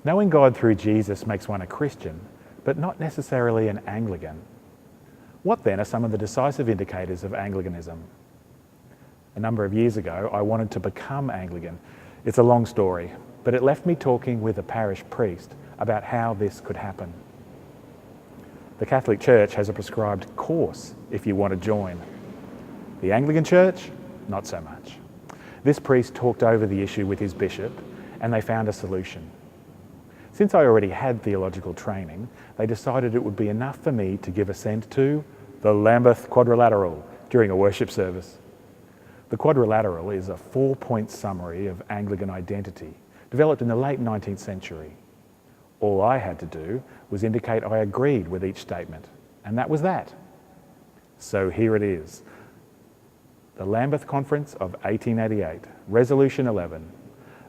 Knowing God through Jesus makes one a Christian, but not necessarily an Anglican. What then are some of the decisive indicators of Anglicanism? A number of years ago, I wanted to become Anglican. It's a long story, but it left me talking with a parish priest about how this could happen. The Catholic Church has a prescribed course if you want to join. The Anglican Church, not so much. This priest talked over the issue with his bishop, and they found a solution. Since I already had theological training, they decided it would be enough for me to give assent to the Lambeth Quadrilateral during a worship service. The Quadrilateral is a 4-point summary of Anglican identity, developed in the late 19th century. All I had to do was indicate I agreed with each statement, and that was that. So here it is. The Lambeth Conference of 1888, Resolution 11,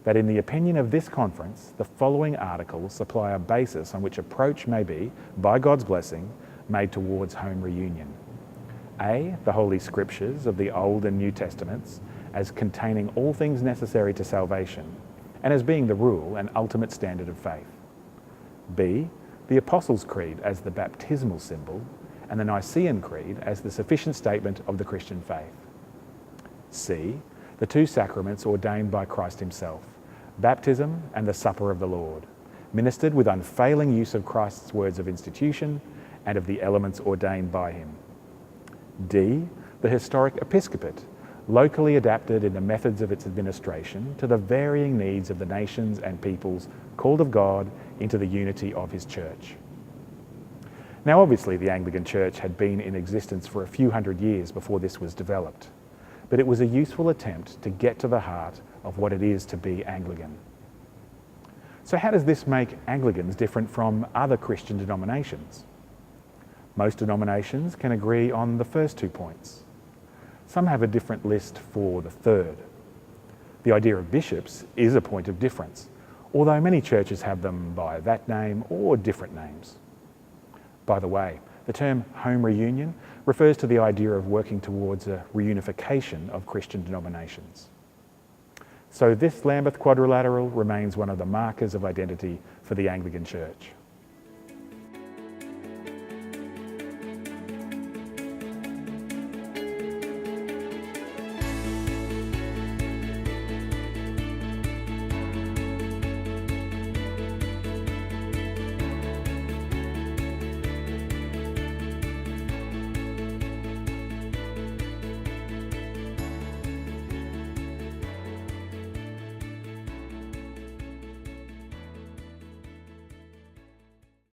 that in the opinion of this conference, the following articles supply a basis on which approach may be, by God's blessing, made towards home reunion. A, the Holy Scriptures of the Old and New Testaments as containing all things necessary to salvation and as being the rule and ultimate standard of faith. B, the Apostles' Creed as the baptismal symbol and the Nicene Creed as the sufficient statement of the Christian faith. C, the two sacraments ordained by Christ himself, baptism and the Supper of the Lord, ministered with unfailing use of Christ's words of institution and of the elements ordained by him. D, the historic episcopate, locally adapted in the methods of its administration to the varying needs of the nations and peoples called of God into the unity of his church. Now obviously the Anglican Church had been in existence for a few hundred years before this was developed, but it was a useful attempt to get to the heart of what it is to be Anglican. So how does this make Anglicans different from other Christian denominations? Most denominations can agree on the first 2 points. Some have a different list for the third. The idea of bishops is a point of difference, although many churches have them by that name or different names. By the way, the term home reunion refers to the idea of working towards a reunification of Christian denominations. So this Lambeth Quadrilateral remains one of the markers of identity for the Anglican Church.